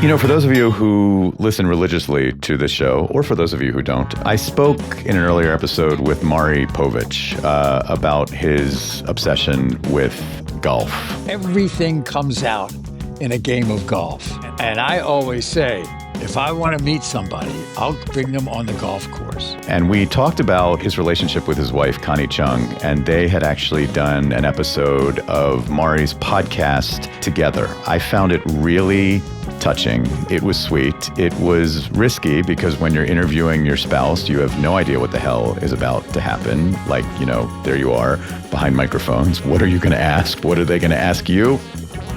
You know, for those of you who listen religiously to this show, or for those of you who don't, I spoke in an earlier episode with Maury Povich about his obsession with golf. Everything comes out in a game of golf. And I always say, if I want to meet somebody, I'll bring them on the golf course. And we talked about his relationship with his wife, Connie Chung, and they had actually done an episode of Maury's podcast together. I found it really touching. It was sweet. It was risky because when you're interviewing your spouse, you have no idea what the hell is about to happen. Like, you know, there you are behind microphones. What are you going to ask? What are they going to ask you?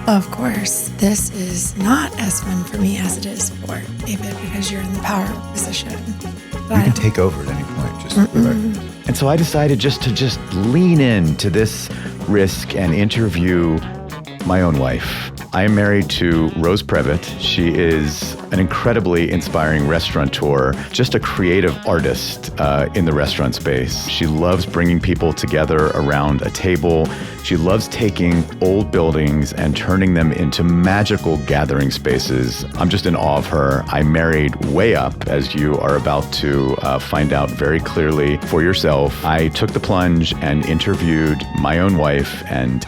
Of course, this is not as fun for me as it is for David because you're in the power position. You can take over at any point. Right. And so I decided just to lean into this risk and interview my own wife. I am married to Rose Previte. She is an incredibly inspiring restaurateur, just a creative artist in the restaurant space. She loves bringing people together around a table. She loves taking old buildings and turning them into magical gathering spaces. I'm just in awe of her. I married way up, as you are about to find out very clearly for yourself. I took the plunge and interviewed my own wife, and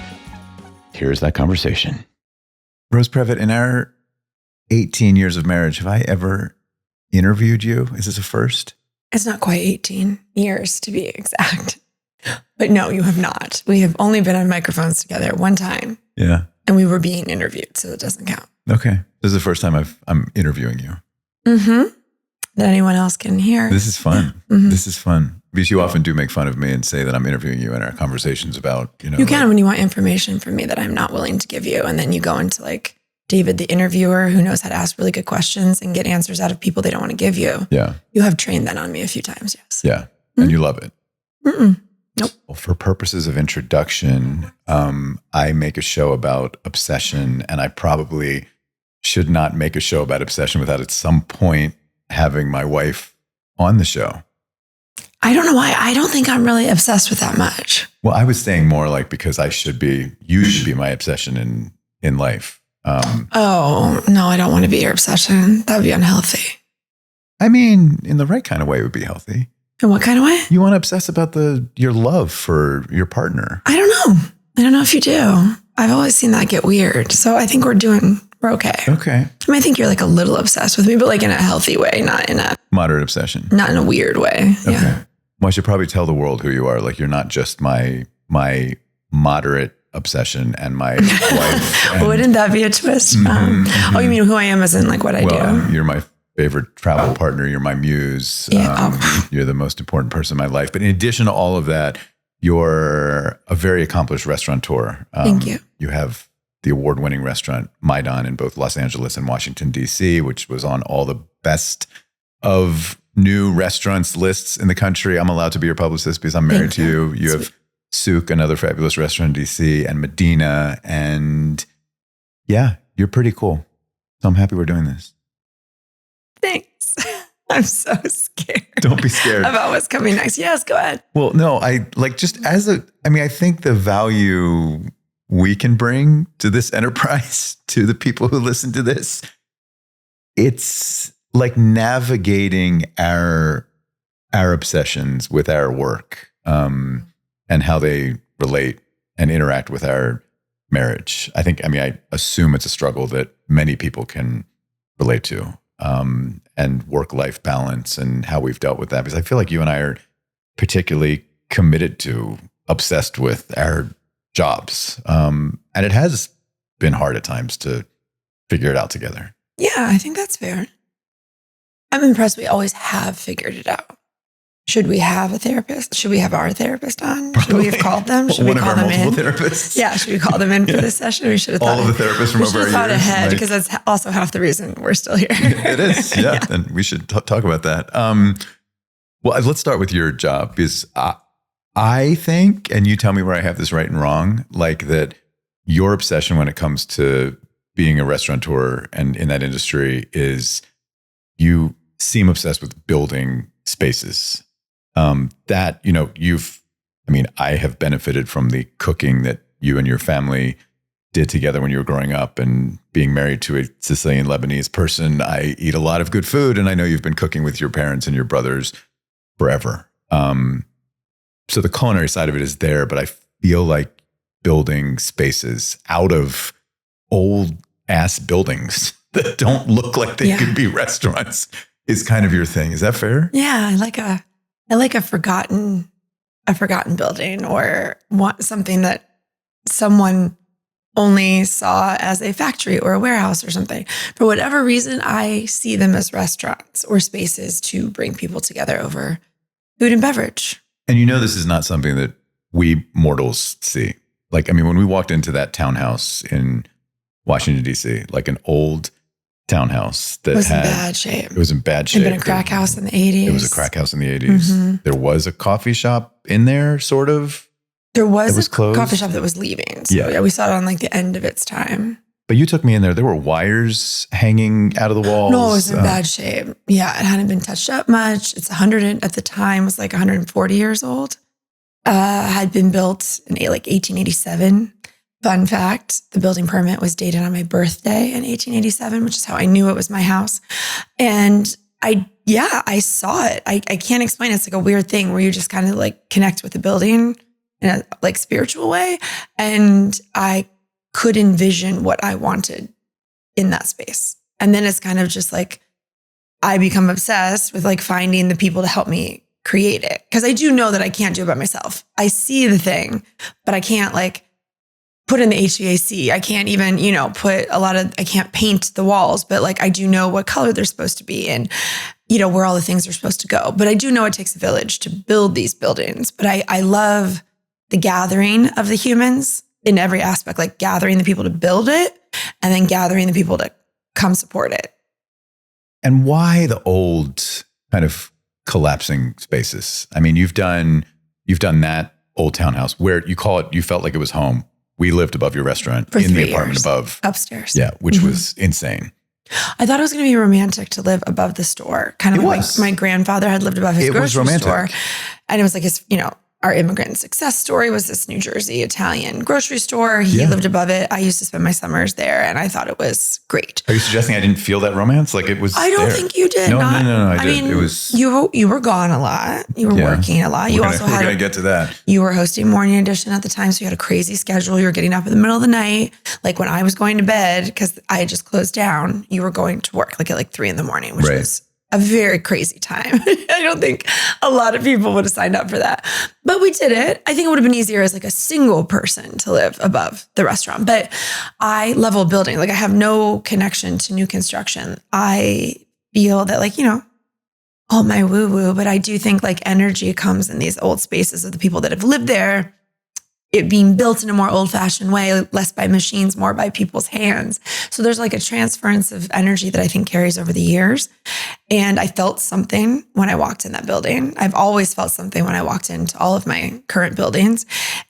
here's that conversation. Rose Previte, in our 18 years of marriage, have I ever interviewed you? Is this a first? It's not quite 18 years to be exact. But no, you have not. We have only been on microphones together one time. Yeah. And we were being interviewed, so it doesn't count. Okay. This is the first time I'm interviewing you. Mm-hmm. That anyone else can hear. This is fun. Yeah. Mm-hmm. This is fun. Because you often do make fun of me and say that I'm interviewing you in our conversations about, you know. You can when you want information from me that I'm not willing to give you. And then you go into like David, the interviewer, who knows how to ask really good questions and get answers out of people they don't want to give you. Yeah. You have trained that on me a few times, yes. Yeah. And you love it. Nope. Well, for purposes of introduction, I make a show about obsession, and I probably should not make a show about obsession without at some point having my wife on the show. I don't know why. I don't think I'm really obsessed with that much. Well, I was saying more like because you should be my obsession in life. Oh, no, I don't want to be your obsession. That would be unhealthy. I mean, in the right kind of way, it would be healthy. In what kind of way? You want to obsess about your love for your partner. I don't know. I don't know if you do. I've always seen that get weird. So I think we're okay. Okay. I mean, I think you're like a little obsessed with me, but like in a healthy way, not in a moderate obsession. Not in a weird way. Okay. Yeah. Well, I should probably tell the world who you are. Like, you're not just my moderate obsession and my wife. And, wouldn't that be a twist? Oh, you mean who I am as in like what I do? You're my favorite travel partner. You're my muse. Yeah. You're the most important person in my life. But in addition to all of that, you're a very accomplished restaurateur. Thank you. You have the award-winning restaurant Maidan in both Los Angeles and Washington, D.C., which was on all the best of new restaurants lists in the country. I'm allowed to be your publicist because I'm married to you. You have Souk, another fabulous restaurant in D.C., and Medina. And yeah, you're pretty cool. So I'm happy we're doing this. Thanks. I'm so scared. Don't be scared. About what's coming next. Yes, go ahead. Well, no, I think the value we can bring to this enterprise, to the people who listen to this, it's like navigating our obsessions with our work, and how they relate and interact with our marriage. I assume it's a struggle that many people can relate to, and work-life balance and how we've dealt with that. Because I feel like you and I are particularly committed to, obsessed with our jobs. And it has been hard at times to figure it out together. Yeah, I think that's fair. I'm impressed we always have figured it out. Should we have a therapist? Should we have our therapist on? Should we have called them? Should we call them in? Therapists? Yeah, should we call them in for this session? We should have all of the therapists from over thought ahead, because that's also half the reason we're still here. It is, yeah. And we should talk about that. Well, let's start with your job, because I think, and you tell me where I have this right and wrong, like that your obsession when it comes to being a restaurateur and in that industry is you seem obsessed with building spaces. That, I have benefited from the cooking that you and your family did together when you were growing up and being married to a Sicilian Lebanese person. I eat a lot of good food, and I know you've been cooking with your parents and your brothers forever. So the culinary side of it is there, but I feel like building spaces out of old ass buildings that don't look like they could be restaurants is kind of your thing. Is that fair? Yeah, I like a forgotten building, or something that someone only saw as a factory or a warehouse or something. For whatever reason, I see them as restaurants or spaces to bring people together over food and beverage. And this is not something that we mortals see. Like, I mean, when we walked into that townhouse in Washington, D.C., like an old townhouse that was in bad shape. It was in bad shape. It had been a crack house in the 80s. It was a crack house in the 80s. Mm-hmm. There was a coffee shop in there, sort of. There was a closed. coffee shop that was leaving. So yeah, we saw it on like the end of its time. But you took me in there. There were wires hanging out of the walls. No, it was in bad shape. Yeah, it hadn't been touched up much. It's at the time was like 140 years old. Had been built in like 1887. Fun fact, the building permit was dated on my birthday in 1887, which is how I knew it was my house. And I saw it. I can't explain it. It's like a weird thing where you just kind of like connect with the building in a like spiritual way. And I could envision what I wanted in that space. And then it's kind of just like, I become obsessed with like finding the people to help me create it. Cause I do know that I can't do it by myself. I see the thing, but I can't like put in the HVAC. I can't even, I can't paint the walls, but like, I do know what color they're supposed to be and, where all the things are supposed to go. But I do know it takes a village to build these buildings. But I love the gathering of the humans in every aspect, like gathering the people to build it and then gathering the people to come support it. And why the old kind of collapsing spaces? I mean, you've done that old townhouse where you felt like it was home. We lived above your restaurant for in the 3 apartment years, above. upstairs. Yeah, which was insane. I thought it was going to be romantic to live above the store. Kind of like my grandfather had lived above his grocery store. And it was like his, our immigrant success story was this New Jersey Italian grocery store. He lived above it. I used to spend my summers there and I thought it was great. Are you suggesting I didn't feel that romance? Like it was I don't think you did. No, I did. mean, it was you were gone a lot. You were working a lot. We're going to get to that. You were hosting Morning Edition at the time. So you had a crazy schedule. You were getting up in the middle of the night. Like when I was going to bed, because I had just closed down, you were going to work like at 3 a.m, which was a very crazy time. I don't think a lot of people would have signed up for that, but we did it. I think it would have been easier as like a single person to live above the restaurant, but I love old building. Like I have no connection to new construction. I feel that like, all my woo woo, but I do think like energy comes in these old spaces of the people that have lived there. It being built in a more old-fashioned way, less by machines, more by people's hands. So there's like a transference of energy that I think carries over the years. And I felt something when I walked in that building. I've always felt something when I walked into all of my current buildings.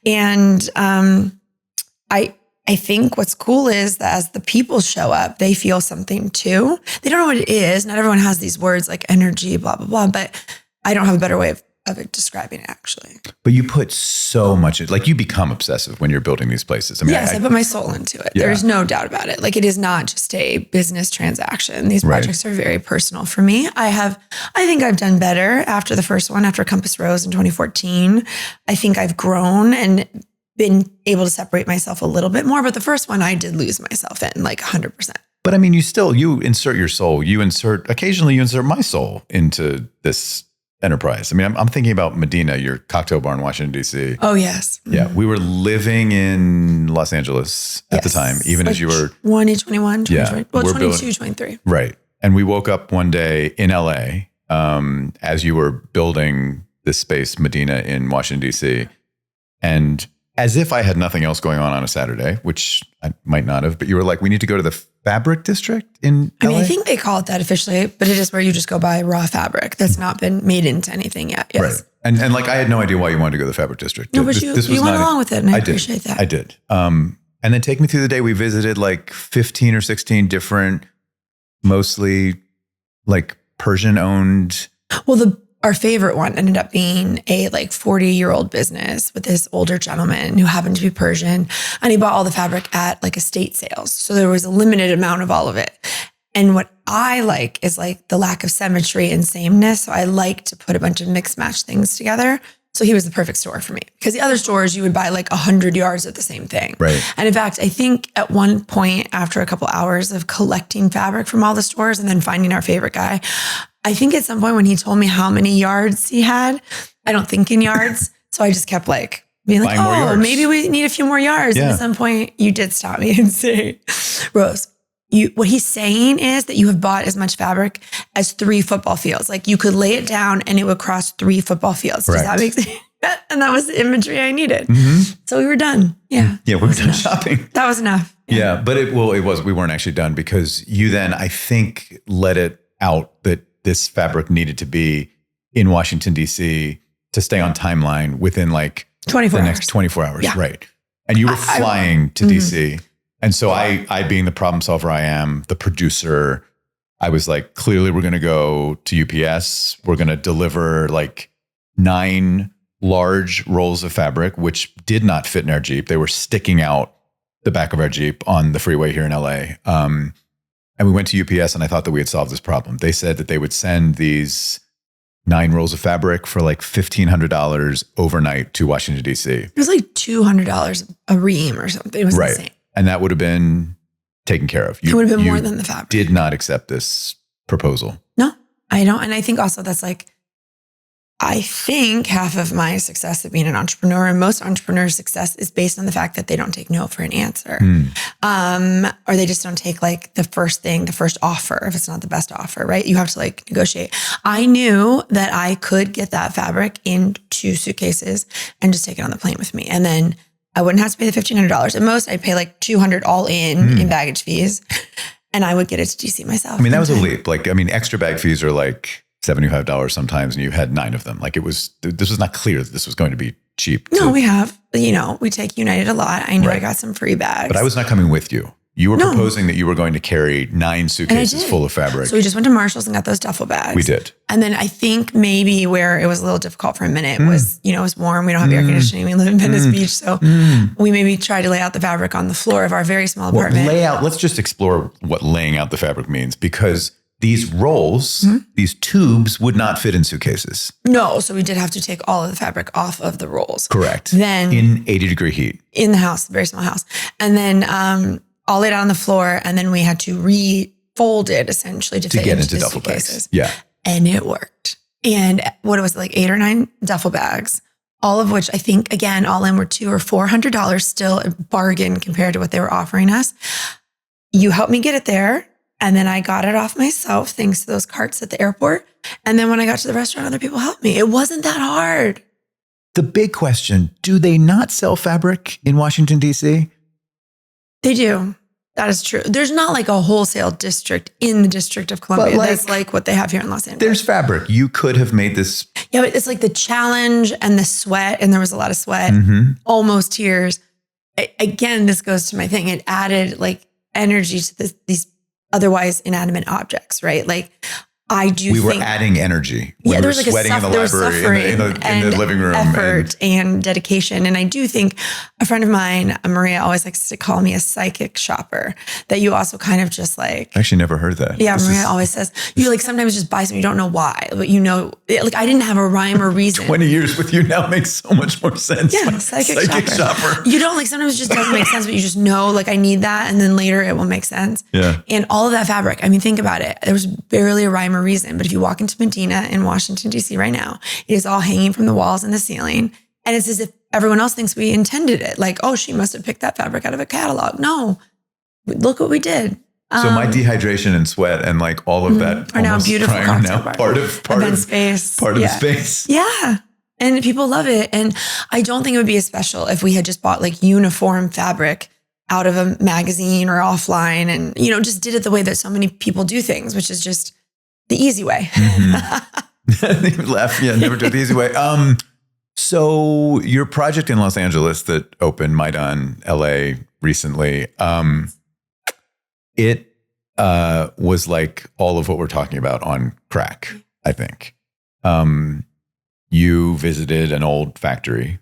And I think what's cool is that as the people show up, they feel something too. They don't know what it is. Not everyone has these words like energy, blah, blah, blah. But I don't have a better way of it describing it actually. But you put so much, like you become obsessive when you're building these places. I mean, yes, I put my soul into it. Yeah. There's no doubt about it. Like it is not just a business transaction. These projects are very personal for me. I think I've done better after the first one, after Compass Rose in 2014. I think I've grown and been able to separate myself a little bit more. But the first one I did lose myself in like 100%. But I mean, you insert your soul, occasionally you insert my soul into this enterprise. I mean, I'm thinking about Medina, your cocktail bar in Washington, D.C. Oh, yes. Yeah. We were living in Los Angeles at the time, even as you were 2021, 2020. Well, 22, 23. Right. And we woke up one day in LA as you were building this space, Medina in Washington, D.C. And as if I had nothing else going on a Saturday, which I might not have, but you were like, we need to go to the fabric district in LA? I mean, I think they call it that officially, but it is where you just go buy raw fabric that's not been made into anything yet. Yes. Right. And like, I had no idea why you wanted to go to the fabric district. No, but you went along with it and I appreciate that. I did. And then take me through the day. We visited like 15 or 16 different, mostly like Persian owned. Well, our favorite one ended up being a like 40-year-old business with this older gentleman who happened to be Persian. And he bought all the fabric at like estate sales. So there was a limited amount of all of it. And what I like is like the lack of symmetry and sameness. So I like to put a bunch of mixed match things together. So he was the perfect store for me, because the other stores you would buy like 100 yards of the same thing. Right. And in fact, I think at one point after a couple hours of collecting fabric from all the stores and then finding our favorite guy, I think at some point when he told me how many yards he had, I don't think in yards. So I just kept like being like, oh, maybe we need a few more yards. Yeah. And at some point you did stop me and say, Rose, what he's saying is that you have bought as much fabric as 3 football fields. Like you could lay it down and it would cross 3 football fields. Does that make sense? And that was the imagery I needed. Mm-hmm. So we were done. Yeah. Yeah, we were done shopping. That was enough. Yeah, but we weren't actually done, because you then, I think, let it out that this fabric needed to be in Washington, D.C. to stay on timeline within like 24 the hours. next 24 hours. Yeah. Right. And you were flying to D.C. And so I being the problem solver I am, the producer, I was like, clearly we're going to go to UPS. We're going to deliver like 9 large rolls of fabric, which did not fit in our Jeep. They were sticking out the back of our Jeep on the freeway here in LA. And we went to UPS and I thought that we had solved this problem. They said that they would send these 9 rolls of fabric for like $1,500 overnight to Washington, D.C. It was like $200 a ream or something. It was insane. And that would have been taken care of. It would have been more than the fabric. Did not accept this proposal. No, I don't. And I think also that's like, I think half of my success of being an entrepreneur, and most entrepreneurs' success, is based on the fact that they don't take no for an answer. Or they just don't take like the first thing, the first offer, if it's not the best offer, right? You have to like negotiate. I knew that I could get that fabric in 2 suitcases and just take it on the plane with me. And then I wouldn't have to pay the $1,500. At most, I'd pay like $200 all in baggage fees, and I would get it to DC myself. I mean, that was a leap. Like, I mean, extra bag fees are like $75 sometimes, and you had 9 of them. Like this was not clear that this was going to be cheap. No, we have, we take United a lot. I know I got some free bags. But I was not coming with you. You were proposing that you were going to carry 9 suitcases full of fabric. So we just went to Marshall's and got those duffel bags. We did. And then I think maybe where it was a little difficult for a minute was, it was warm. We don't have air conditioning. We live in Venice Beach. So we maybe tried to lay out the fabric on the floor of our very small apartment. Let's just explore what laying out the fabric means, because these rolls, these tubes would not fit in suitcases. No. So we did have to take all of the fabric off of the rolls. Correct. Then in 80-degree heat. In the house, very small house. And then, all laid out on the floor, and then we had to refold it essentially to fit get into duffel suitcases. bags. Yeah. And it worked. And what it was, like 8 or 9 duffel bags, all of which I think, again, all in were $200 or $400, still a bargain compared to what they were offering us. You helped me get it there. And then I got it off myself, thanks to those carts at the airport. And then when I got to the restaurant, other people helped me. It wasn't that hard. The big question, do they not sell fabric in Washington, D.C.? They do. That is true. There's not like a wholesale district in the District of Columbia. That's like what they have here in Los Angeles. There's fabric. You could have made this. Yeah, but it's like the challenge and the sweat, and there was a lot of sweat, almost tears. Again, this goes to my thing. It added like energy to these otherwise inanimate objects, right? Like we were adding energy. We there were was like sweating in the library, in the living room. Effort and dedication. And I do think a friend of mine, Maria, always likes to call me a psychic shopper, that you also kind of just like... I actually never heard that. Yeah, Maria always says, you like sometimes just buy something, you don't know why, but like I didn't have a rhyme or reason. 20 years with you now makes so much more sense. Yeah, psychic shopper. You don't like, sometimes it just doesn't make sense, but you just know like I need that, and then later it will make sense. Yeah. And all of that fabric, I mean, think about it. There was barely a rhyme or reason, but if you walk into Medina in Washington, D.C. right now, it is all hanging from the walls and the ceiling. And it's as if everyone else thinks we intended it. Like, oh, she must have picked that fabric out of a catalog. No, look what we did. So my dehydration and sweat and like all of that are now beautiful cocktail bars. part of the space. Yeah. And people love it. And I don't think it would be as special if we had just bought like uniform fabric out of a magazine or offline and, just did it the way that so many people do things, which is just the easy way. Laugh. Yeah, never do it the easy way. So your project in Los Angeles that opened Maidan LA recently, it was like all of what we're talking about on crack, I think. You visited an old factory.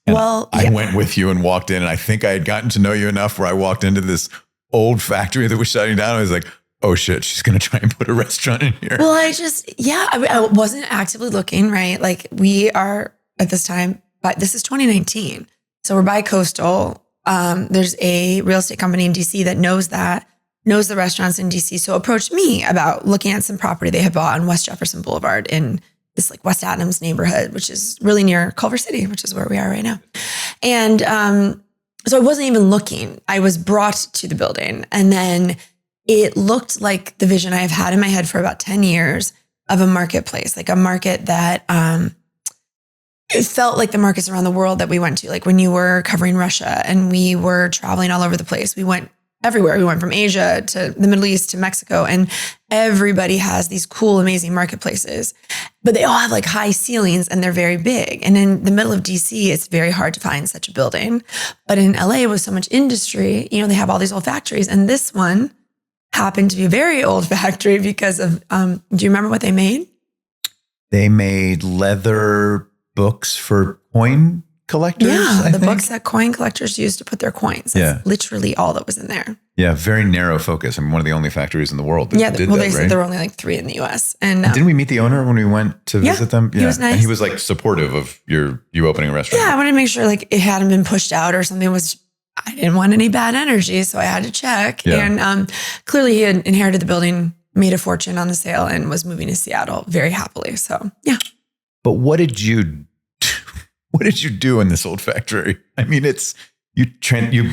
And I went with you and walked in, and I think I had gotten to know you enough where I walked into this old factory that was shutting down. I was like, oh shit, she's going to try and put a restaurant in here. Well, I wasn't actively looking, right? Like we are at this time, but this is 2019. So we're bi-coastal. There's a real estate company in DC that knows the restaurants in DC. So approached me about looking at some property they had bought on West Jefferson Boulevard in this like West Adams neighborhood, which is really near Culver City, which is where we are right now. And so I wasn't even looking. I was brought to the building, and then it looked like the vision I've had in my head for about 10 years of a marketplace, like a market that it felt like the markets around the world that we went to, like when you were covering Russia and we were traveling all over the place. We went everywhere. We went from Asia to the Middle East to Mexico, and everybody has these cool, amazing marketplaces, but they all have like high ceilings and they're very big. And in the middle of DC, it's very hard to find such a building. But in LA with so much industry, they have all these old factories. And this one happened to be a very old factory because of, do you remember what they made? They made leather books for coin collectors. Yeah, the books that coin collectors use to put their coins. That's literally all that was in there. Yeah, very narrow focus. I mean, one of the only factories in the world that did that, they said right? there were only like 3 in the US. And didn't we meet the owner when we went to visit them? He was nice. And he was like supportive of you opening a restaurant. Yeah, I wanted to make sure like it hadn't been pushed out or something I didn't want any bad energy, so I had to check. Yeah. And clearly he had inherited the building, made a fortune on the sale, and was moving to Seattle very happily. So yeah. But what did you do in this old factory? I mean, you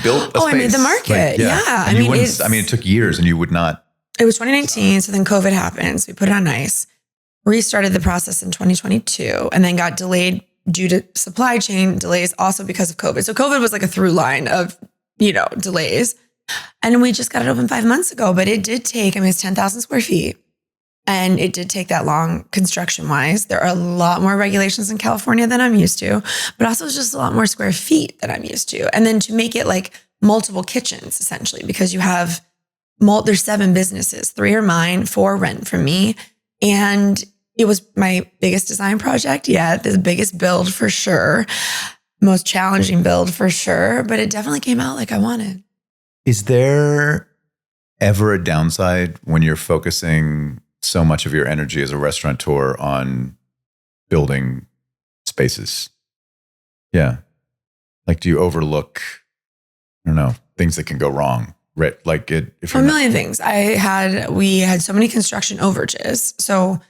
built a space. I made the market. It took years, and you would not. It was 2019, so then COVID happened. So we put it on ice, restarted the process in 2022, and then got delayed due to supply chain delays, also because of COVID. So COVID was like a through line of, delays. And we just got it open 5 months ago, but it did take, it's 10,000 square feet. And it did take that long construction wise. There are a lot more regulations in California than I'm used to, but also it's just a lot more square feet than I'm used to. And then to make it like multiple kitchens, essentially, because you have, there's 7 businesses, 3 are mine, 4 rent from me. And it was my biggest design project yet, the biggest build for sure, most challenging build for sure, but it definitely came out like I wanted. Is there ever a downside when you're focusing so much of your energy as a restaurateur on building spaces? Yeah. Like, do you overlook, things that can go wrong? Right. Like a million things. We had so many construction overages. So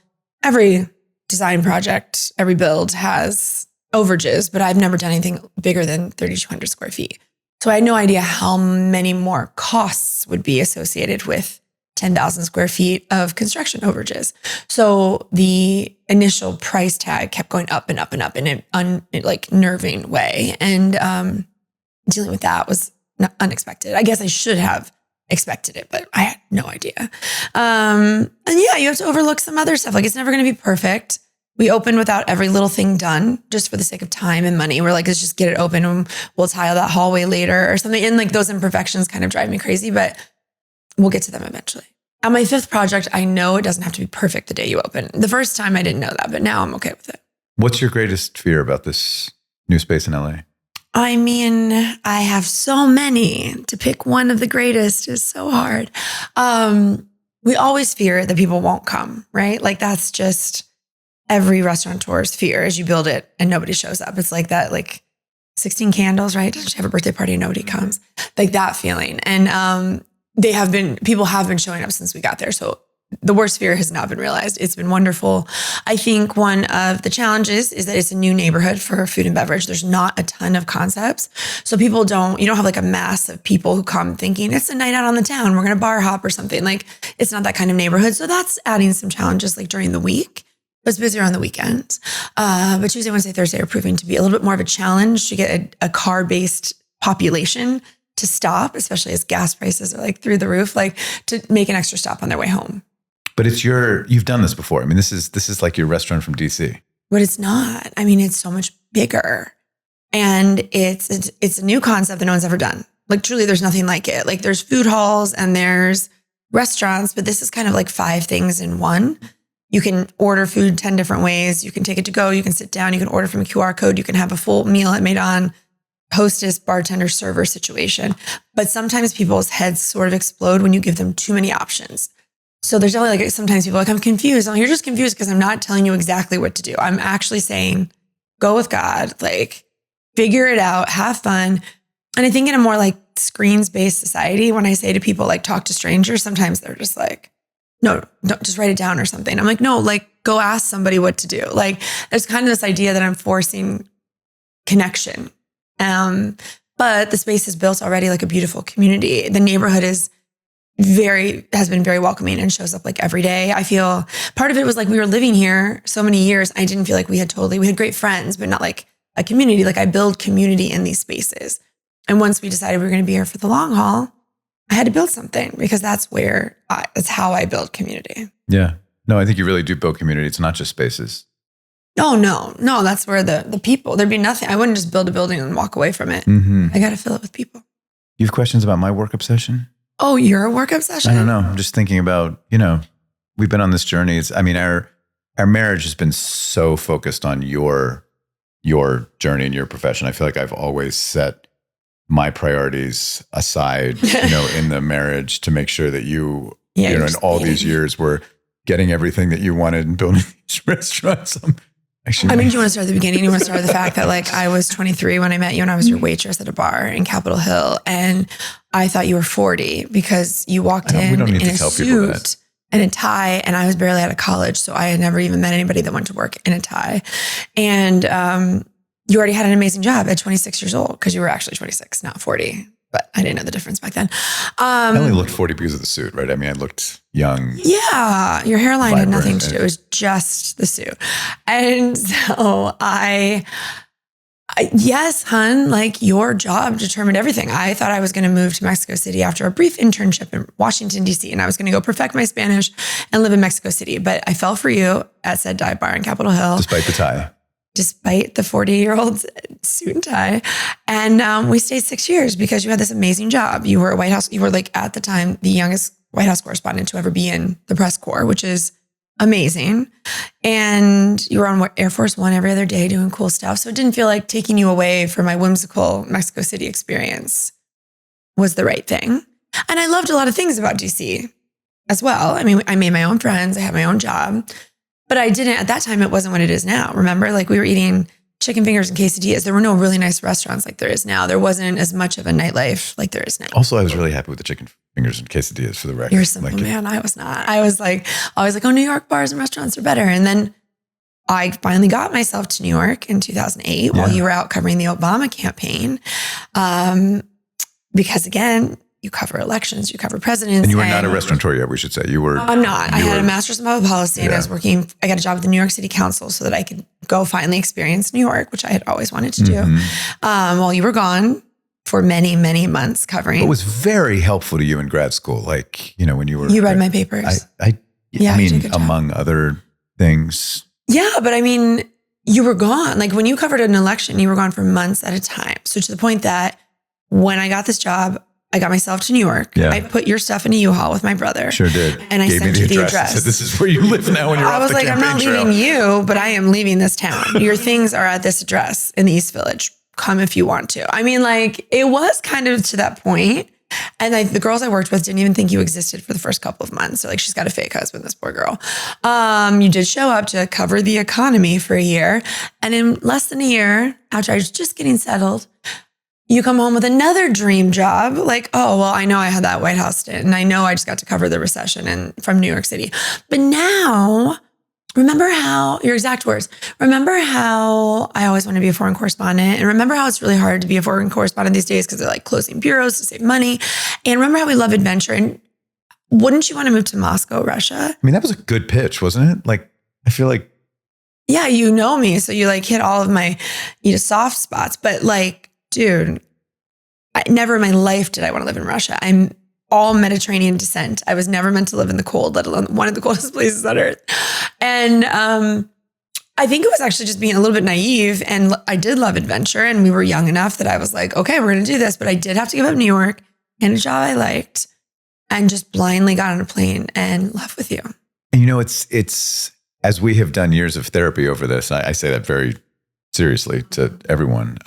every design project, every build has overages, but I've never done anything bigger than 3,200 square feet. So I had no idea how many more costs would be associated with 10,000 square feet of construction overages. So the initial price tag kept going up and up and up in an nerving way. And dealing with that was unexpected. I guess I should have expected it, but I had no idea. And yeah, you have to overlook some other stuff. Like, it's never going to be perfect. We opened without every little thing done just for the sake of time and money. We're like, let's just get it open and we'll tile that hallway later or something. And like those imperfections kind of drive me crazy, but we'll get to them eventually. On my 5th project, I know it doesn't have to be perfect the day you open. The first time I didn't know that, but now I'm okay with it. What's your greatest fear about this new space in LA? I have so many. To pick one of the greatest is so hard. We always fear that people won't come, right? Like, that's just every restaurateur's fear as you build it and nobody shows up. It's like that, like 16 candles, right? Don't you have a birthday party and nobody comes? Like that feeling. And people have been showing up since we got there. So the worst fear has not been realized. It's been wonderful. I think one of the challenges is that it's a new neighborhood for food and beverage. There's not a ton of concepts. So you don't have like a mass of people who come thinking it's a night out on the town. We're going to bar hop or something. Like, it's not that kind of neighborhood. So that's adding some challenges like during the week. It's busier on the weekends. But Tuesday, Wednesday, Thursday are proving to be a little bit more of a challenge to get a car-based population to stop, especially as gas prices are like through the roof, like to make an extra stop on their way home. But you've done this before. I mean, this is like your restaurant from DC. But it's not. It's so much bigger. And it's a new concept that no one's ever done. Like, truly, there's nothing like it. Like, there's food halls and there's restaurants, but this is kind of like 5 things in one. You can order food 10 different ways. You can take it to go. You can sit down. You can order from a QR code. You can have a full meal at made on hostess, bartender, server situation. But sometimes people's heads sort of explode when you give them too many options. So there's definitely like sometimes people are like, I'm confused. Oh, you're just confused because I'm not telling you exactly what to do. I'm actually saying, go with God, like figure it out, have fun. And I think in a more like screens-based society, when I say to people like talk to strangers, sometimes they're just like, no, don't just write it down or something. I'm like, no, like go ask somebody what to do. Like there's kind of this idea that I'm forcing connection. But the space is built already like a beautiful community. The neighborhood has been very welcoming and shows up like every day. I feel part of it was like we were living here so many years. I didn't feel like we had great friends, but not like a community. Like I build community in these spaces. And once we decided we were going to be here for the long haul, I had to build something because that's how I build community. Yeah. No, I think you really do build community. It's not just spaces. Oh, no, that's where the people, there'd be nothing. I wouldn't just build a building and walk away from it. I got to fill it with people. You have questions about my work obsession? Oh, your work obsession? I don't know. I'm just thinking about, we've been on this journey. Our marriage has been so focused on your journey and your profession. I feel like I've always set my priorities aside, in the marriage to make sure that in all these years were getting everything that you wanted and building these restaurants. Do you want to start at the beginning? You want to start with the fact that like I was 23 when I met you and I was your waitress at a bar in Capitol Hill. And I thought you were 40 because you walked in in a suit and a tie. And I was barely out of college. So I had never even met anybody that went to work in a tie. And you already had an amazing job at 26 years old because you were actually 26, not 40. But I didn't know the difference back then. I only looked 40 because of the suit, right? I mean, I looked young. Yeah, your hairline had nothing to do. It was just the suit. And so yes, hun, like your job determined everything. I thought I was going to move to Mexico City after a brief internship in Washington, D.C. And I was going to go perfect my Spanish and live in Mexico City. But I fell for you at said dive bar in Capitol Hill. Despite the tie. Despite the 40-year-old suit and tie. And we stayed 6 years because you had this amazing job. You were like at the time, the youngest White House correspondent to ever be in the press corps, which is amazing. And you were on Air Force One every other day doing cool stuff. So it didn't feel like taking you away from my whimsical Mexico City experience was the right thing. And I loved a lot of things about DC as well. I mean, I made my own friends. I had my own job. But I didn't, at that time, it wasn't what it is now. Remember, like we were eating chicken fingers and quesadillas. There were no really nice restaurants like there is now. There wasn't as much of a nightlife like there is now. Also, I was really happy with the chicken fingers and quesadillas for the record. You're a simple man. I was not. I was like, oh, New York bars and restaurants are better. And then I finally got myself to New York in 2008 while you were out covering the Obama campaign. Because again, you cover elections, you cover presidents. And you were not a restaurateur yet, we should say. You were. I'm not. I had a master's in public policy and I got a job at the New York City Council so that I could go finally experience New York, which I had always wanted to do. While you were gone for many, many months covering. It was very helpful to you in grad school. Like, when you were. You read my papers. I mean, among other things. Yeah, but I mean, you were gone. Like when you covered an election, you were gone for months at a time. So to the point that when I got this job, I got myself to New York. Yeah. I put your stuff in a U-Haul with my brother. Sure did. And I sent you the address. Said, this is where you live now when you're off the campaign trail. I was like, I'm not leaving you, but I am leaving this town. Your things are at this address in the East Village. Come if you want to. I mean, like, it was kind of to that point. And the girls I worked with didn't even think you existed for the first couple of months. They're like, she's got a fake husband, this poor girl. You did show up to cover the economy for a year. And in less than a year, after I was just getting settled, you come home with another dream job. Like, oh, well, I know I had that White House stint and I know I just got to cover the recession from New York City. But now, remember how, your exact words, remember how I always want to be a foreign correspondent, and remember how it's really hard to be a foreign correspondent these days because they're like closing bureaus to save money. And remember how we love adventure. And wouldn't you want to move to Moscow, Russia? I mean, that was a good pitch, wasn't it? Like, I feel like. Yeah, you know me. So you like hit all of my soft spots, but like, dude, never in my life did I want to live in Russia. I'm all Mediterranean descent. I was never meant to live in the cold, let alone one of the coldest places on earth. And I think it was actually just being a little bit naive. And I did love adventure. And we were young enough that I was like, okay, we're going to do this. But I did have to give up New York and a job I liked and just blindly got on a plane and left with you. And it's as we have done years of therapy over this, I say that very seriously to everyone.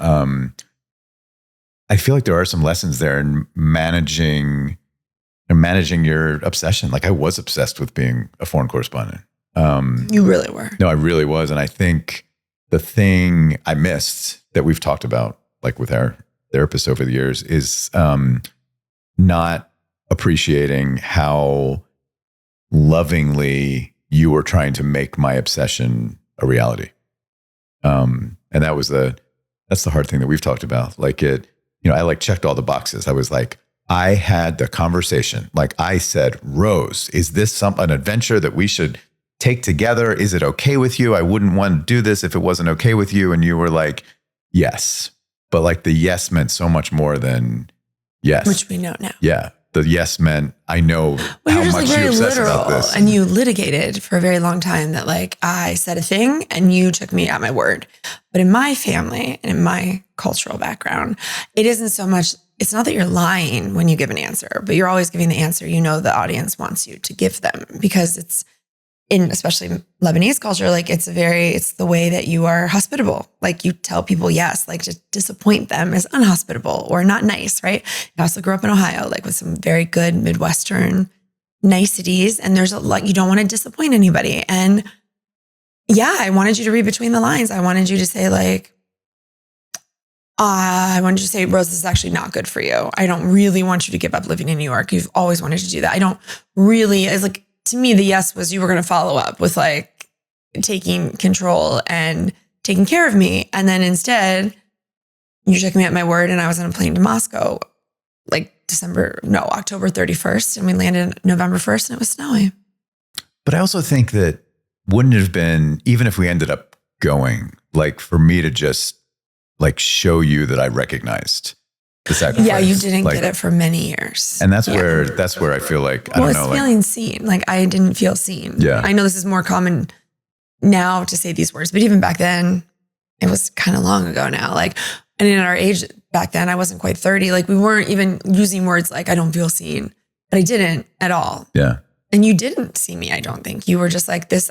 I feel like there are some lessons there in managing your obsession. Like I was obsessed with being a foreign correspondent. You really were. No, I really was. And I think the thing I missed that we've talked about, like with our therapists over the years, is not appreciating how lovingly you were trying to make my obsession a reality. And that's the hard thing that we've talked about. Like I like checked all the boxes. I was like, I had the conversation. Like I said, Rose, is this an adventure that we should take together? Is it okay with you? I wouldn't want to do this if it wasn't okay with you. And you were like, yes. But like the yes meant so much more than yes. Which we know now. Yeah. The yes meant, I know how much you obsess about this. And you litigated for a very long time that like I said a thing and you took me at my word. But in my family and in my cultural background, it isn't so much, it's not that you're lying when you give an answer, but you're always giving the answer you know the audience wants you to give them, because it's in especially Lebanese culture, like it's the way that you are hospitable. Like you tell people yes, like to disappoint them is unhospitable or not nice, right? I also grew up in Ohio, like with some very good Midwestern niceties. And there's you don't want to disappoint anybody. And yeah, I wanted you to read between the lines. I wanted you to say like, I wanted you to say, Rose, this is actually not good for you. I don't really want you to give up living in New York. You've always wanted to do that. I don't really, it's like, to me, the yes was you were going to follow up with like taking control and taking care of me. And then instead, you took me at my word and I was on a plane to Moscow like October 31st. And we landed November 1st and it was snowing. But I also think that wouldn't it have been, even if we ended up going, like for me to just like show you that I recognized the sacrifice. Yeah, you didn't get it for many years. And that's where I feel like, I don't know. It's feeling seen. Like I didn't feel seen. Yeah. I know this is more common now to say these words, but even back then, it was kind of long ago now. Like, and in our age back then, I wasn't quite 30. Like we weren't even using words like, I don't feel seen, but I didn't at all. Yeah. And you didn't see me, I don't think. You were just like this,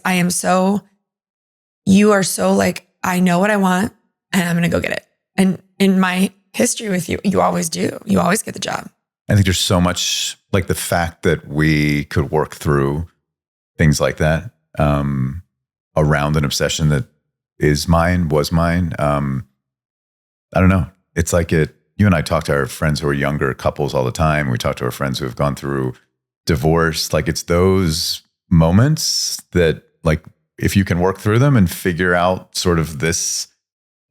you are so like, I know what I want and I'm going to go get it. And in my history with you, you always do. You always get the job. I think there's so much, like the fact that we could work through things like that around an obsession that was mine. I don't know. It's like you and I talk to our friends who are younger couples all the time. We talk to our friends who have gone through divorce. Like it's those moments that like, if you can work through them and figure out sort of this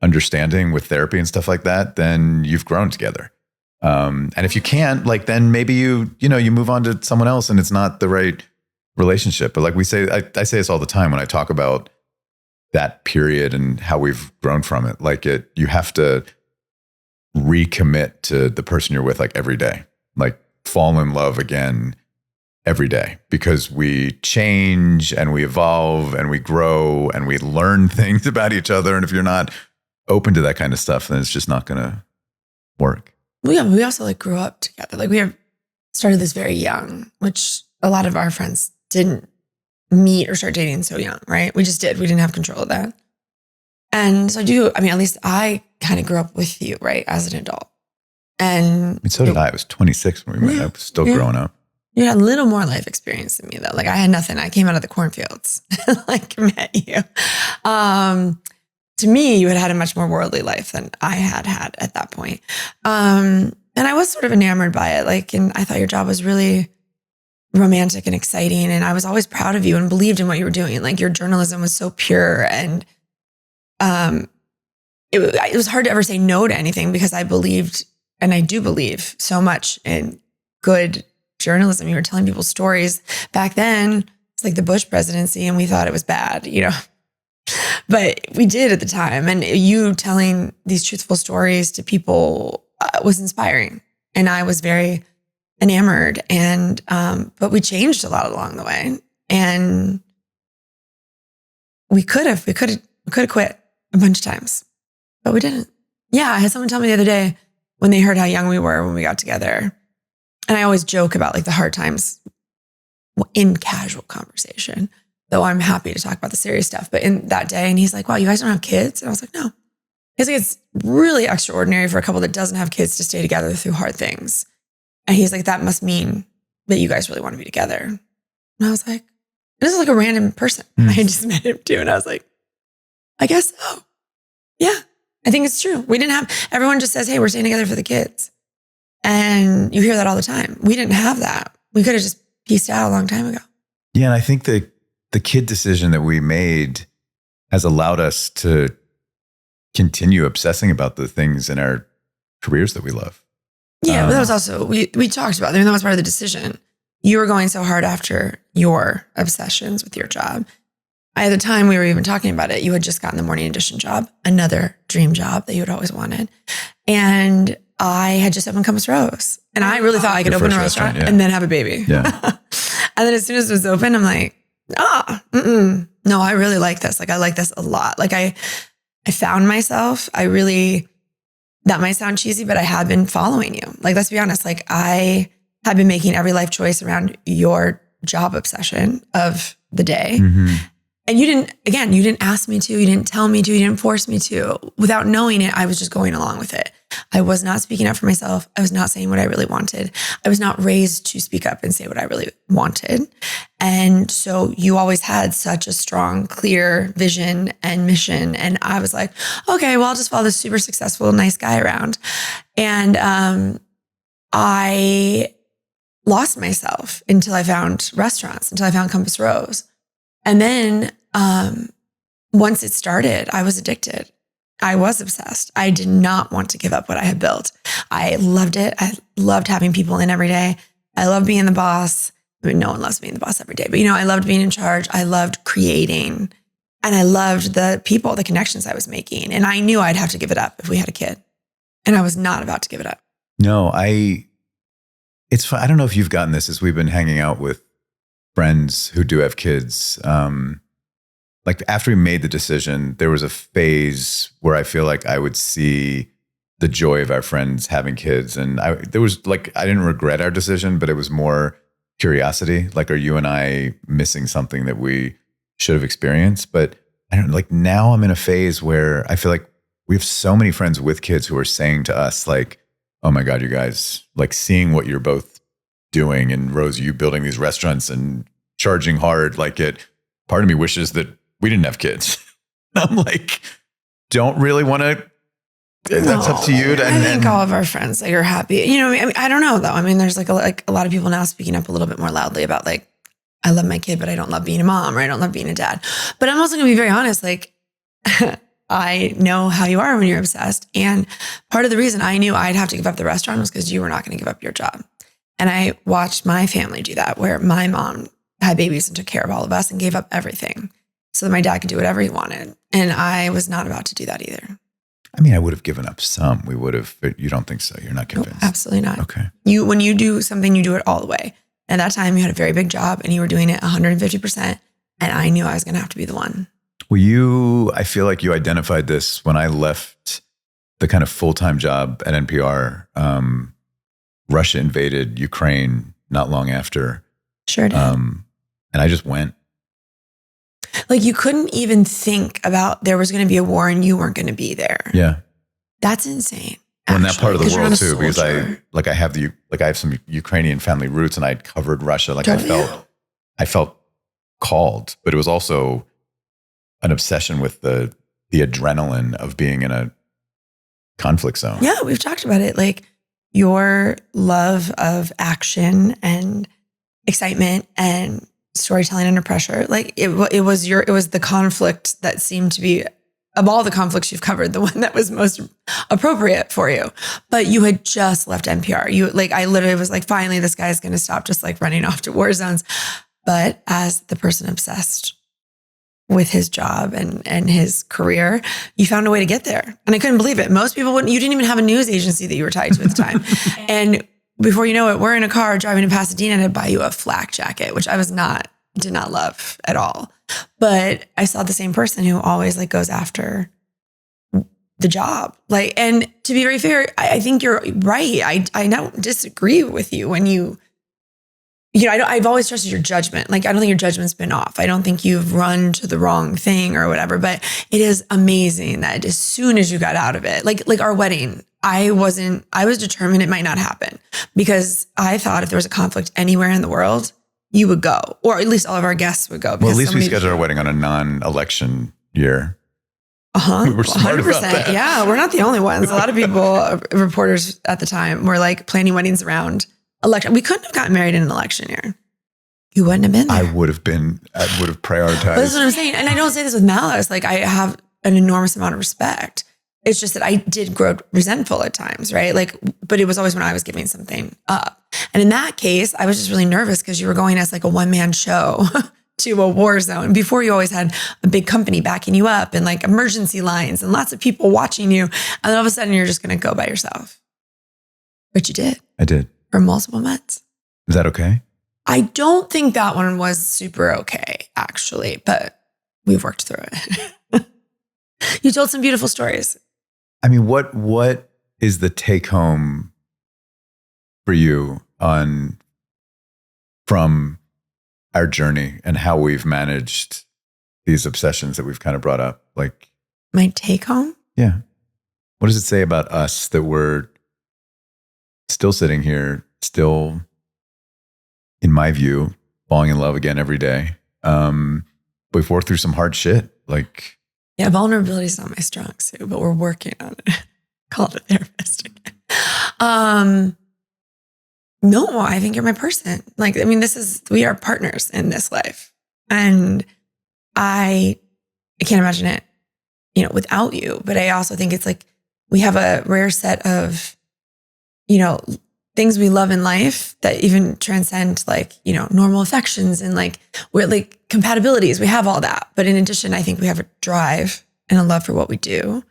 understanding with therapy and stuff like that, then you've grown together. And if you can't, like, then maybe you move on to someone else and it's not the right relationship. But like we say, I say this all the time when I talk about that period and how we've grown from it. Like you have to recommit to the person you're with, like every day, like fall in love again every day, because we change and we evolve and we grow and we learn things about each other. And if you're not open to that kind of stuff, then it's just not going to work. Well, yeah, we also like grew up together. Like we started this very young, which a lot of our friends didn't meet or start dating so young, right? We just did. We didn't have control of that. And so at least I kind of grew up with you, right? As an adult. And so did I. I was 26 when we met. I was still growing up. You had a little more life experience than me though. Like I had nothing. I came out of the cornfields, like met you. To me, you had a much more worldly life than I had at that point. And I was sort of enamored by it. Like, and I thought your job was really romantic and exciting. And I was always proud of you and believed in what you were doing. Like your journalism was so pure. And it was hard to ever say no to anything because I believed, and I do believe so much in good journalism. You were telling people stories. Back then, it's like the Bush presidency and we thought it was bad, But we did at the time. And you telling these truthful stories to people was inspiring. And I was very enamored. And, but we changed a lot along the way. And we could have quit a bunch of times, but we didn't. Yeah. I had someone tell me the other day when they heard how young we were when we got together. And I always joke about like the hard times in casual conversation. though I'm happy to talk about the serious stuff. But in that day, and he's like, wow, you guys don't have kids? And I was like, no. He's like, it's really extraordinary for a couple that doesn't have kids to stay together through hard things. And he's like, that must mean that you guys really want to be together. And I was like, this is like a random person. I had just met him too. And I was like, I guess so. Yeah, I think it's true. We didn't have, everyone just says, hey, we're staying together for the kids. And you hear that all the time. We didn't have that. We could have just pieced out a long time ago. Yeah. And I think the kid decision that we made has allowed us to continue obsessing about the things in our careers that we love. Yeah, but that was also, we talked about, I mean, that was part of the decision. You were going so hard after your obsessions with your job. At the time we were even talking about it, you had just gotten the morning edition job, another dream job that you had always wanted. And I had just opened Compass Rose. And I really thought I could open a restaurant and then have a baby. Yeah. And then as soon as it was open, I'm like, no, I really like this. Like, I like this a lot. Like I found myself, that might sound cheesy, but I have been following you. Like, let's be honest. Like, I have been making every life choice around your job obsession of the day. Mm-hmm. And you didn't ask me to, you didn't tell me to, you didn't force me to. Without knowing it, I was just going along with it. I was not speaking up for myself. I was not saying what I really wanted. I was not raised to speak up and say what I really wanted. And so you always had such a strong, clear vision and mission. And I was like, okay, well, I'll just follow this super successful, nice guy around. And I lost myself until I found restaurants, until I found Compass Rose. And then once it started, I was addicted. I was obsessed. I did not want to give up what I had built. I loved it. I loved having people in every day. I loved being the boss. I mean, no one loves being the boss every day, but I loved being in charge. I loved creating, and I loved the people, the connections I was making. And I knew I'd have to give it up if we had a kid, and I was not about to give it up. No, it's fun. I don't know if you've gotten this as we've been hanging out with friends who do have kids. Like after we made the decision, there was a phase where I feel like I would see the joy of our friends having kids. And I didn't regret our decision, but it was more curiosity. Like, are you and I missing something that we should have experienced? But I don't know, like now I'm in a phase where I feel like we have so many friends with kids who are saying to us like, oh my God, you guys, like seeing what you're both doing, and Rose, you building these restaurants and charging hard, part of me wishes that we didn't have kids. I'm like, don't really want to, that's up to you. I think all of our friends are happy. I mean, I don't know though. I mean, there's like a lot of people now speaking up a little bit more loudly about like, I love my kid, but I don't love being a mom, or I don't love being a dad. But I'm also gonna be very honest. Like, I know how you are when you're obsessed. And part of the reason I knew I'd have to give up the restaurant was because you were not going to give up your job. And I watched my family do that, where my mom had babies and took care of all of us and gave up everything so that my dad could do whatever he wanted. And I was not about to do that either. I mean, I would have given up some. We would have, but you don't think so? You're not convinced? No, absolutely not. Okay. When you do something, you do it all the way. At that time, you had a very big job and you were doing it 150%. And I knew I was going to have to be the one. Well, I feel like you identified this when I left the kind of full-time job at NPR. Russia invaded Ukraine not long after. Sure did. And I just went. Like, you couldn't even think about there was going to be a war and you weren't going to be there. Yeah. That's insane. Well, in that part of the world too, because I have some Ukrainian family roots, and I'd covered Russia. Like, I felt called, but it was also an obsession with the adrenaline of being in a conflict zone. Yeah, we've talked about it. Like, your love of action and excitement and storytelling under pressure. Like, it was the conflict that seemed to be, of all the conflicts you've covered, the one that was most appropriate for you. But you had just left NPR. I literally was like, finally, this guy's going to stop just like running off to war zones. But as the person obsessed with his job and his career, you found a way to get there. And I couldn't believe it. Most people wouldn't. You didn't even have a news agency that you were tied to at the time. And before you know it, we're in a car driving to Pasadena to buy you a flak jacket, which I did not love at all. But I saw the same person who always like goes after the job. Like, and to be very fair, I think you're right. I don't disagree with you when you I've always trusted your judgment. Like, I don't think your judgment's been off. I don't think you've run to the wrong thing or whatever, but it is amazing that as soon as you got out of it, like our wedding, I was determined it might not happen because I thought if there was a conflict anywhere in the world, you would go, or at least all of our guests would go. Well, at least we scheduled our wedding on a non-election year. We were smart 100%. about that. Yeah, we're not the only ones. A lot of people, reporters at the time, were like planning weddings around election. We couldn't have gotten married in an election year. You wouldn't have been there. I would have prioritized. But that's what I'm saying. And I don't say this with malice. Like, I have an enormous amount of respect. It's just that I did grow resentful at times, right? Like, but it was always when I was giving something up. And in that case, I was just really nervous because you were going as like a one-man show to a war zone. Before, you always had a big company backing you up and like emergency lines and lots of people watching you. And then all of a sudden you're just going to go by yourself. But you did. I did. For multiple months. Is that okay? I don't think that one was super okay, actually, but we've worked through it. You told some beautiful stories. I mean, what is the take home for you from our journey and how we've managed these obsessions that we've kind of brought up? Like, my take home? Yeah. What does it say about us that we're still sitting here, still, in my view, falling in love again every day? We've worked through some hard shit. Like, yeah, vulnerability is not my strong suit, but we're working on it. Called a therapist again. No, I think you're my person. Like, I mean, we are partners in this life. And I can't imagine it, without you. But I also think it's like, we have a rare set of, things we love in life that even transcend like, normal affections and like, we're like compatibilities. We have all that. But in addition, I think we have a drive and a love for what we do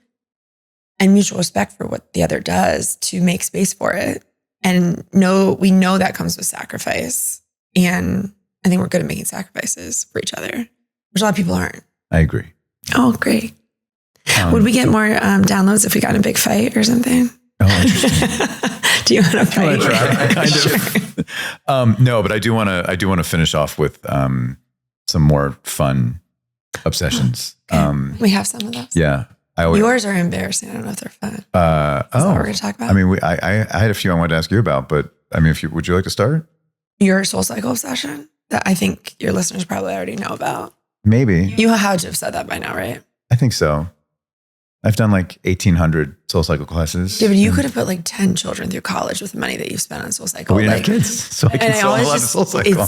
and mutual respect for what the other does to make space for it. And we know that comes with sacrifice. And I think we're good at making sacrifices for each other, which a lot of people aren't. I agree. Oh, great. Would we get more downloads if we got in a big fight or something? Oh, interesting. Do you want to fight? Kind of. No, but I do want to finish off with some more fun obsessions. Okay. We have some of those. Yeah. Yours are embarrassing. I don't know if they're fun. Is that what we're going to talk about? I mean, I had a few I wanted to ask you about, but I mean, would you like to start? Your soul cycle obsession that I think your listeners probably already know about. Maybe. You had to have said that by now, right? I think so. I've done like 1,800 soul cycle classes. David, you could have put like 10 children through college with the money that you've spent on soul cycle. We didn't have kids, so I can sell a lot of soul cycle.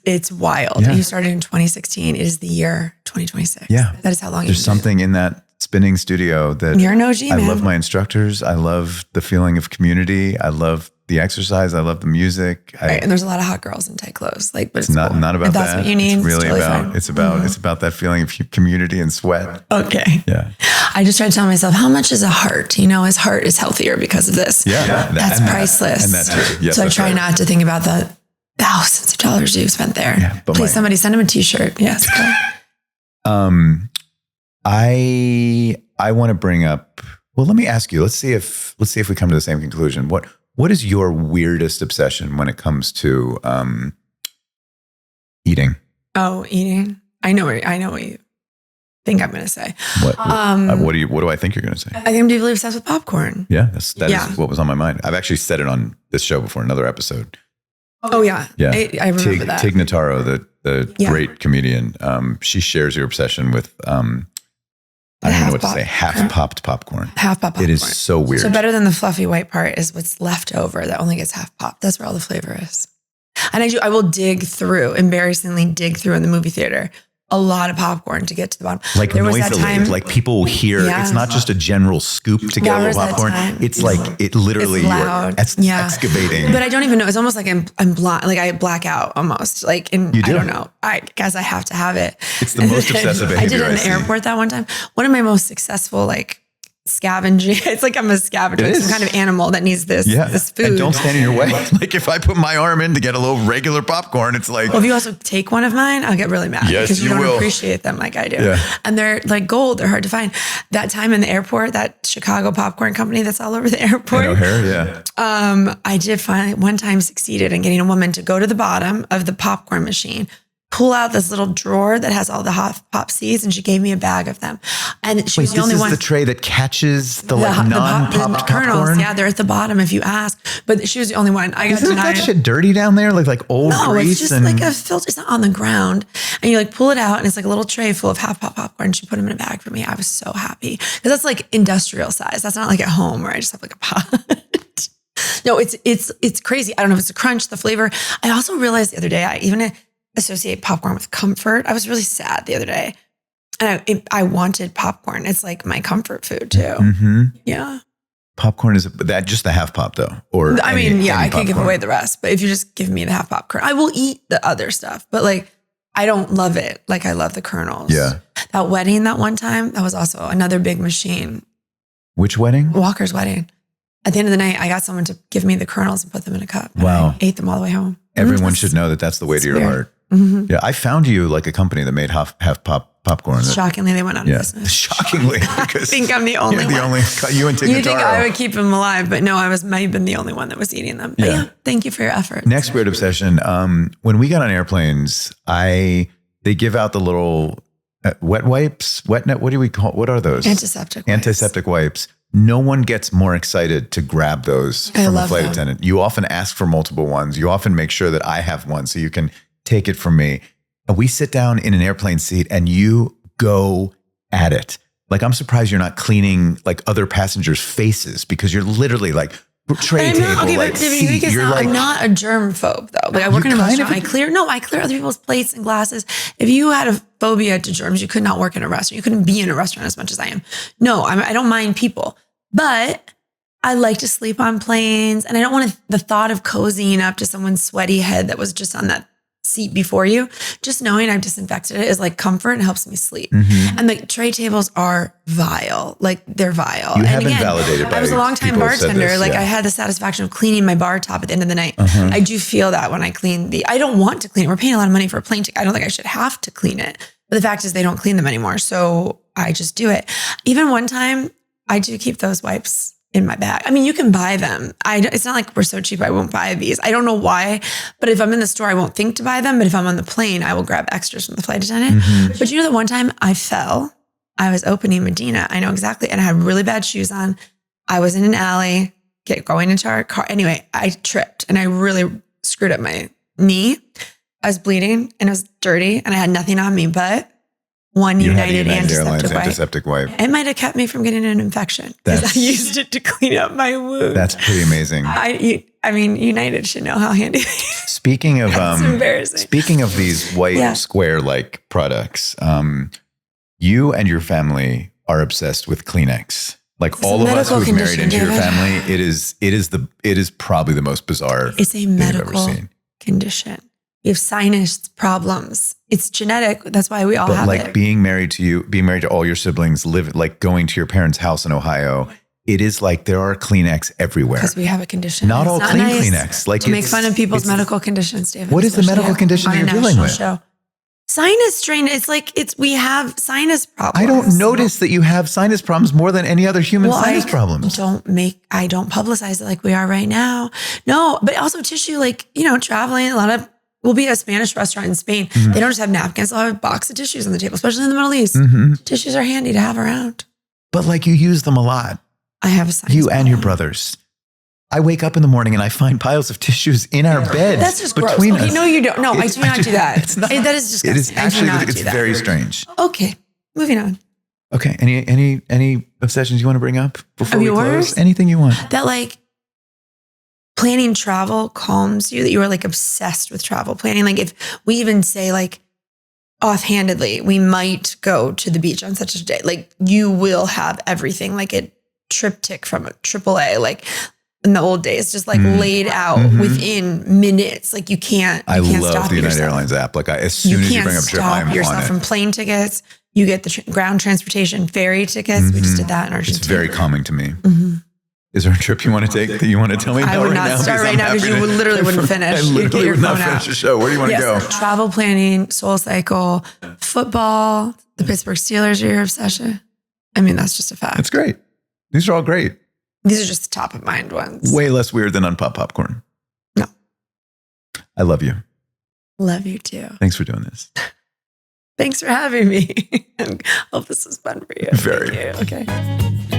It's wild. Yeah. You started in 2016. It is the year 2026. Yeah. That is how long There's something in that spinning studio that you're an OG, man. I love my instructors. I love the feeling of community. I love the exercise. I love the music. Right, and there's a lot of hot girls in tight clothes. But it's not cool. about if that. That's what you need. It's really totally about. fine. It's about that feeling of community and sweat. Okay. Yeah. I just try to tell myself, how much is a heart? His heart is healthier because of this. Yeah. That's priceless. And that too. Yes, so I try not to think about the thousands of dollars you've spent there. Yeah, please, somebody send him a t-shirt. Yes. I want to bring up. Well, let me ask you. Let's see if we come to the same conclusion. What is your weirdest obsession when it comes to eating? Oh, eating. I know what you think I'm going to say. What do I think you're going to say? I think I'm deeply obsessed with popcorn. Yeah, that is what was on my mind. I've actually said it on this show before, another episode. Oh yeah. Yeah. I remember that. Tig Notaro, the great comedian, she shares your obsession with I don't know what to say. Half popped popcorn. Half popped popcorn. It is so weird. So better than the fluffy white part is what's left over that only gets half popped. That's where all the flavor is. And I will embarrassingly dig through in the movie theater a lot of popcorn to get to the bottom. Like there was noisily, that time, like people will hear, it's not just a general scoop to get a little popcorn. It's like, it literally, it's excavating. But I don't even know. It's almost like I'm blind, like I black out almost. Like, I don't know. I guess I have to have it. It's the most obsessive behavior I did it in the airport that one time. One of my most successful, scavenging. It's like I'm a scavenger, like some kind of animal that needs this food. And don't stand in your way. Like if I put my arm in to get a little regular popcorn, it's like. Well, if you also take one of mine, I'll get really mad because you don't appreciate them like I do. Yeah. And they're like gold. They're hard to find. That time in the airport, that Chicago popcorn company that's all over the airport. In O'Hare, yeah. I did finally one time succeeded in getting a woman to go to the bottom of the popcorn machine, pull out this little drawer that has all the hot pop seeds, and she gave me a bag of them. And she was the only one. This is the tray that catches the non-popped kernels. popcorn? Yeah, they're at the bottom if you ask. But she was the only one. I got Isn't denied. that shit dirty down there? Like old grease? It's just like a filter. It's not on the ground. And you like pull it out and it's like a little tray full of half pop popcorn. She put them in a bag for me. I was so happy. Because that's like industrial size. That's not like at home where I just have like a pot. No, it's crazy. I don't know if it's the crunch, the flavor. I also realized the other day, I even associate popcorn with comfort. I was really sad the other day. And I wanted popcorn. It's like my comfort food too. Mm-hmm. Yeah. Popcorn is that just the half pop though? Or I could give away the rest. But if you just give me the half pop kernel, I will eat the other stuff. But like, I don't love it like I love the kernels. Yeah. That wedding that one time, that was also another big machine. Which wedding? Walker's wedding. At the end of the night, I got someone to give me the kernels and put them in a cup. Wow. I ate them all the way home. Everyone should know that that's the way to your heart. Mm-hmm. Yeah, I found you like a company that made half popcorn. Shockingly, they went out of business. Shockingly, because I think I'm the only one. You and Tignataro. You think I would keep them alive, but no, I might have been the only one that was eating them. But yeah, thank you for your effort. Next weird obsession. When we got on airplanes, they give out the little wet wipes, what do we call? What are those? Antiseptic wipes. No one gets more excited to grab those from a flight attendant. You often ask for multiple ones. You often make sure that I have one so you can take it from me. And we sit down in an airplane seat and you go at it. Like, I'm surprised you're not cleaning like other passengers' faces because you're literally like tray table, seat. You're like, I'm not a germphobe though. Like I work in a restaurant. I clear other people's plates and glasses. If you had a phobia to germs, you could not work in a restaurant. You couldn't be in a restaurant as much as I am. No, I don't mind people. But I like to sleep on planes, and I don't want the thought of cozying up to someone's sweaty head that was just on that seat before you. Just knowing I've disinfected it is like comfort and helps me sleep. Mm-hmm. And the tray tables are vile. Like they're vile. You have been validated by I was a long-time bartender. I had the satisfaction of cleaning my bar top at the end of the night. Uh-huh. I do feel that when I clean I don't want to clean it. We're paying a lot of money for a plane ticket. I don't think I should have to clean it. But the fact is they don't clean them anymore. So I just do it. Even one time, I do keep those wipes in my bag. I mean, you can buy them. It's not like we're so cheap I won't buy these. I don't know why, but if I'm in the store, I won't think to buy them. But if I'm on the plane, I will grab extras from the flight attendant. Mm-hmm. But you know that one time I fell? I was opening Medina. I know exactly. And I had really bad shoes on. I was in an alley, going into our car. Anyway, I tripped and I really screwed up my knee. I was bleeding and it was dirty and I had nothing on me, but one United antiseptic wipe. It might have kept me from getting an infection because I used it to clean up my wound. That's pretty amazing. I mean, United should know how handy it is. Speaking of embarrassing. Speaking of these white square-like products, you and your family are obsessed with Kleenex. Like all of us who've married into your family, it is probably the most bizarre it's a thing medical I've ever seen. Condition. You have sinus problems. It's genetic. That's why we all have it. But like being married to all your siblings, going to your parents' house in Ohio, it is like there are Kleenex everywhere. Because we have a condition. Not all clean Kleenex. Like to make fun of people's medical conditions, David. What is the medical condition you're dealing with? Sinus strain. We have sinus problems. I don't notice that you have sinus problems more than any other human sinus problems. I don't publicize it like we are right now. No, but also tissue, traveling, we'll be at a Spanish restaurant in Spain. Mm-hmm. They don't just have napkins. They'll have a box of tissues on the table, especially in the Middle East. Mm-hmm. Tissues are handy to have around. But like you use them a lot. I have a sinus You and your brothers. I wake up in the morning and I find piles of tissues in our beds. That's just gross. Okay, no, you don't. No, I do not do that. It's not. That is disgusting. It is actually, it's very strange. Okay, moving on. Okay, any obsessions you want to bring up before we close? Anything you want. That planning travel calms you, that you are obsessed with travel planning. Like if we even say offhandedly, we might go to the beach on such a day, you will have everything like a triptych from a AAA, in the old days, just laid out within minutes. You can't I love stop the United Airlines app. As soon as you bring up trip, I'm on it. You can't stop yourself from plane tickets. You get the ground transportation, ferry tickets. We just did that in Argentina. It's very calming to me. Is there a trip you want to take that you want to tell me about I would right not now? start right now because you literally wouldn't finish. I You'd get literally your would not phone finish out. the show. Where do you want to go? Travel planning, Soul Cycle, football, the Pittsburgh Steelers are your obsession. I mean, that's just a fact. That's great. These are all great. These are just the top of mind ones. Way less weird than unpopped popcorn. No. I love you. Love you too. Thanks for doing this. Thanks for having me. I hope this was fun for you. Very. Thank you. Okay.